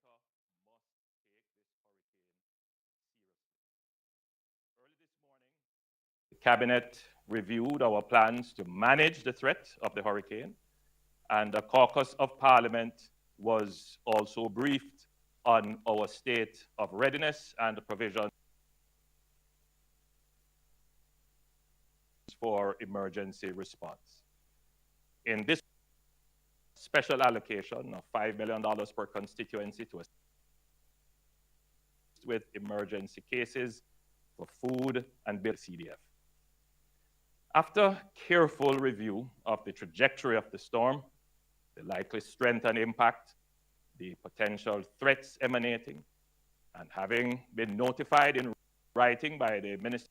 must take this hurricane seriously. Early this morning, the Cabinet reviewed our plans to manage the threat of the hurricane, and the caucus of Parliament was also briefed on our state of readiness and the provisions for emergency response. In this special allocation of $5 million per constituency to assist with emergency cases for food and bill CDF. After careful review of the trajectory of the storm, the likely strength and impact, the potential threats emanating, and having been notified in writing by the Minister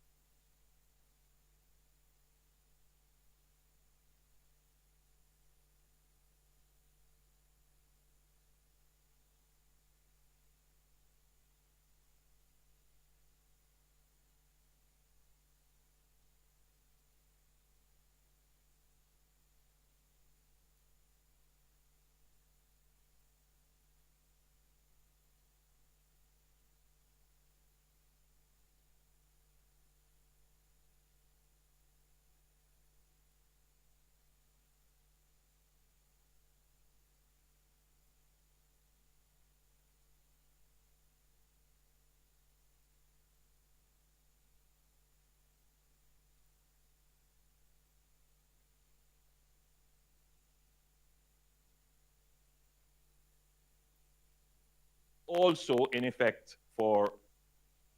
also in effect for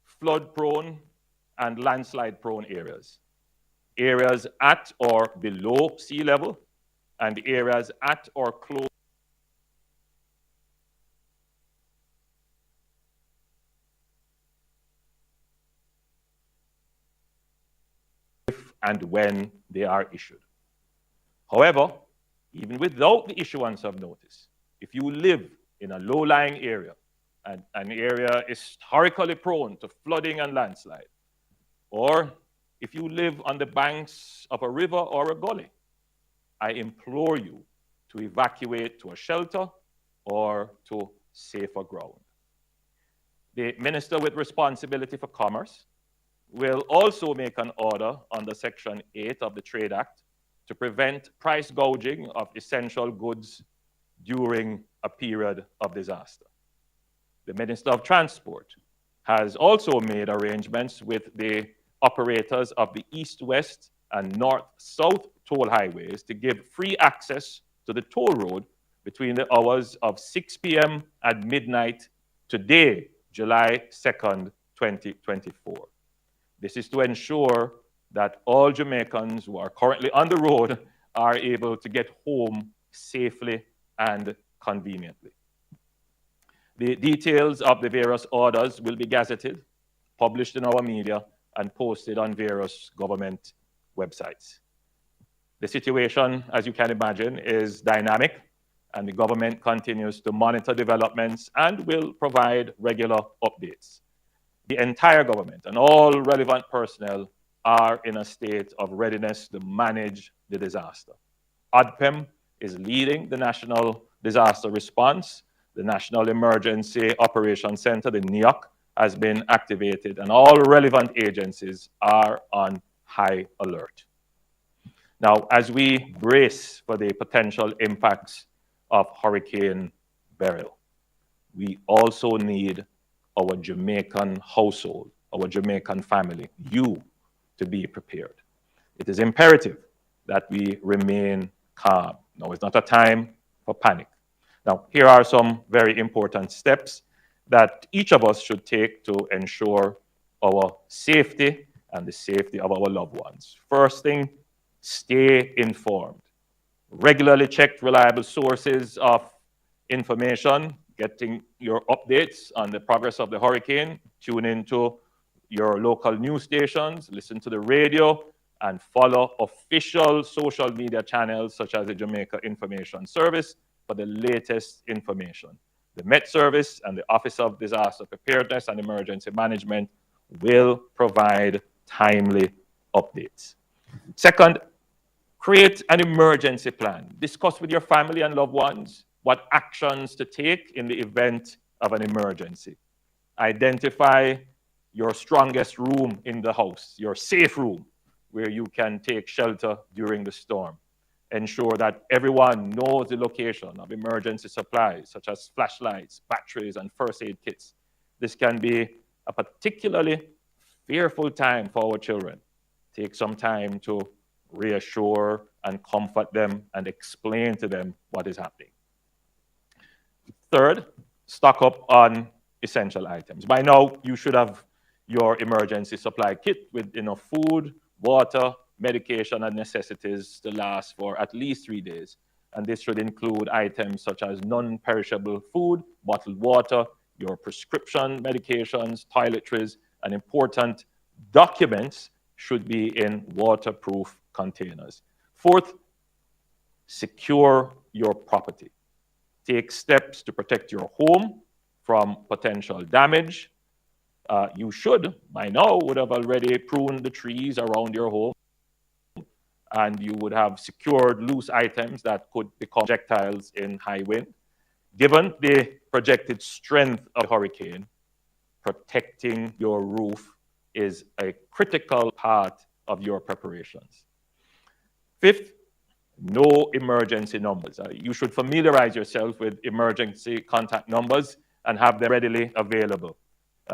flood-prone and landslide-prone areas, areas at or below sea level, and areas at or close if and when they are issued. However, even without the issuance of notice, if you live in a low-lying area and an area is historically prone to flooding and landslide, or if you live on the banks of a river or a gully, I implore you to evacuate to a shelter or to safer ground. The minister with responsibility for commerce will also make an order under Section 8 of the Trade Act to prevent price gouging of essential goods during a period of disaster. The Minister of Transport has also made arrangements with the operators of the east-west and north-south toll highways to give free access to the toll road between the hours of 6 p.m. and midnight today, July 2nd, 2024. This is to ensure that all Jamaicans who are currently on the road are able to get home safely and conveniently. The details of the various orders will be gazetted, published in our media, and posted on various government websites. The situation, as you can imagine, is dynamic, and the government continues to monitor developments and will provide regular updates. The entire government and all relevant personnel are in a state of readiness to manage the disaster. ODPEM is leading the National Disaster Response. The National Emergency Operations Center, the NEOC, has been activated, and all relevant agencies are on high alert. Now, as we brace for the potential impacts of Hurricane Beryl, we also need our Jamaican household, our Jamaican family, you, to be prepared. It is imperative that we remain calm. Now, it's not a time for panic. Now, here are some very important steps that each of us should take to ensure our safety and the safety of our loved ones. First thing, stay informed. Regularly check reliable sources of information, getting your updates on the progress of the hurricane. Tune into your local news stations, listen to the radio, and follow official social media channels such as the Jamaica Information Service for the latest information. The Met Service and the Office of Disaster Preparedness and Emergency Management will provide timely updates. Second, create an emergency plan. Discuss with your family and loved ones what actions to take in the event of an emergency. Identify your strongest room in the house, your safe room, where you can take shelter during the storm. Ensure that everyone knows the location of emergency supplies, such as flashlights, batteries, and first aid kits. This can be a particularly fearful time for our children. Take some time to reassure and comfort them and explain to them what is happening. Third, stock up on essential items. By now, you should have your emergency supply kit with enough food, water, medication, and necessities to last for at least 3 days. And this should include items such as non-perishable food, bottled water, your prescription medications, toiletries, and important documents should be in waterproof containers. Fourth, secure your property. Take steps to protect your home from potential damage. You should, by now, would have already pruned the trees around your home, and you would have secured loose items that could become projectiles in high wind. Given the projected strength of the hurricane, protecting your roof is a critical part of your preparations. Fifth, know emergency numbers. You should familiarize yourself with emergency contact numbers and have them readily available.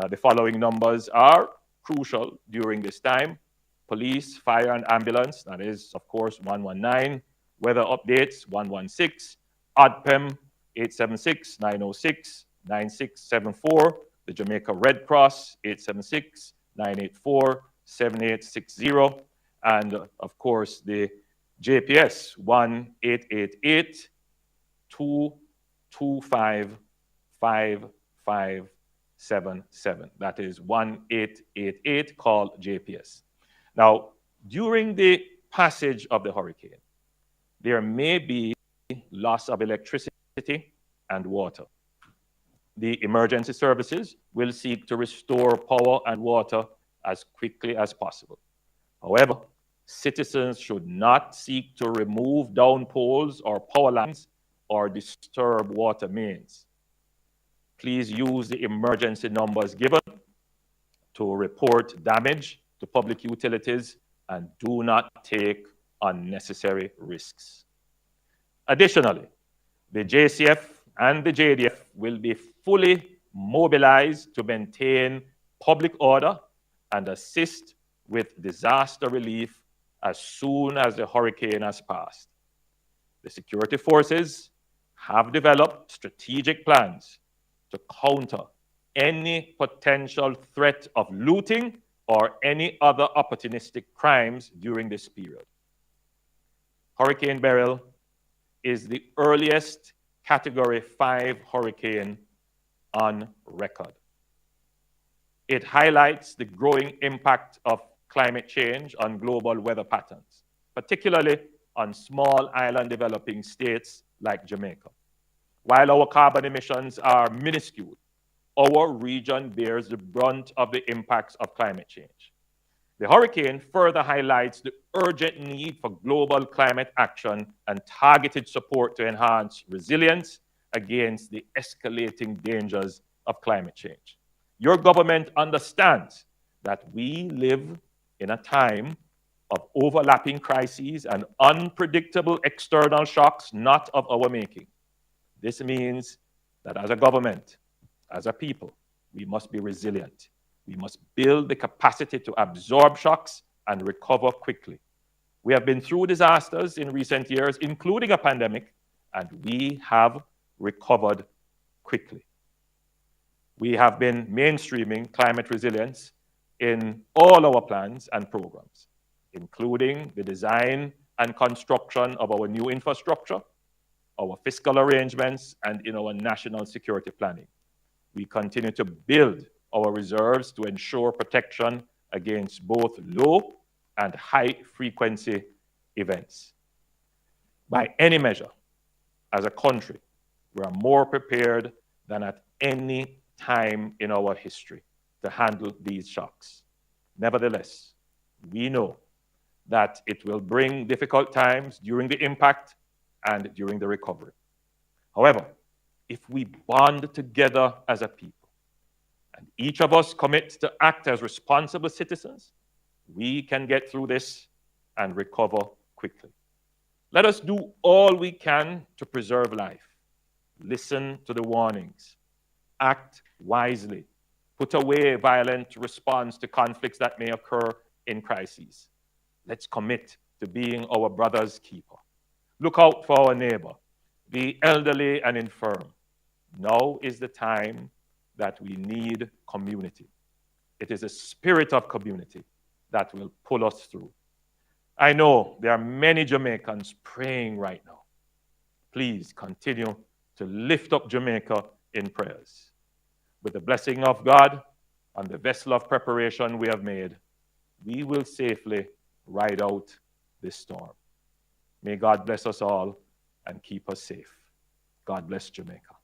The following numbers are crucial during this time: police, fire, and ambulance, that is, of course, 119, weather updates, 116, ODPEM, 876-906-9674, the Jamaica Red Cross, 876-984-7860, and, of course, the JPS, 1-888-225-5577. That is 1-888, call JPS. Now, during the passage of the hurricane, there may be loss of electricity and water. The emergency services will seek to restore power and water as quickly as possible. However, citizens should not seek to remove down poles or power lines or disturb water mains. Please use the emergency numbers given to report damage to public utilities and do not take unnecessary risks. Additionally, the JCF and the JDF will be fully mobilized to maintain public order and assist with disaster relief as soon as the hurricane has passed. The security forces have developed strategic plans to counter any potential threat of looting or any other opportunistic crimes during this period. Hurricane Beryl is the earliest Category 5 hurricane on record. It highlights the growing impact of climate change on global weather patterns, particularly on small island developing states like Jamaica. While our carbon emissions are minuscule, our region bears the brunt of the impacts of climate change. The hurricane further highlights the urgent need for global climate action and targeted support to enhance resilience against the escalating dangers of climate change. Your government understands that we live in a time of overlapping crises and unpredictable external shocks not of our making. This means that as a government, as a people, we must be resilient. We must build the capacity to absorb shocks and recover quickly. We have been through disasters in recent years, including a pandemic, and we have recovered quickly. We have been mainstreaming climate resilience in all our plans and programs, including the design and construction of our new infrastructure, our fiscal arrangements, and in our national security planning. We continue to build our reserves to ensure protection against both low and high frequency events. By any measure, as a country, we are more prepared than at any time in our history to handle these shocks. Nevertheless, we know that it will bring difficult times during the impact and during the recovery. However, if we bond together as a people, and each of us commits to act as responsible citizens, we can get through this and recover quickly. Let us do all we can to preserve life. Listen to the warnings. Act wisely. Put away violent response to conflicts that may occur in crises. Let's commit to being our brother's keeper. Look out for our neighbor, the elderly and infirm. Now is the time that we need community. It is a spirit of community that will pull us through. I know there are many Jamaicans praying right now. Please continue to lift up Jamaica in prayers. With the blessing of God and the vessel of preparation we have made, we will safely ride out this storm. May God bless us all and keep us safe. God bless Jamaica.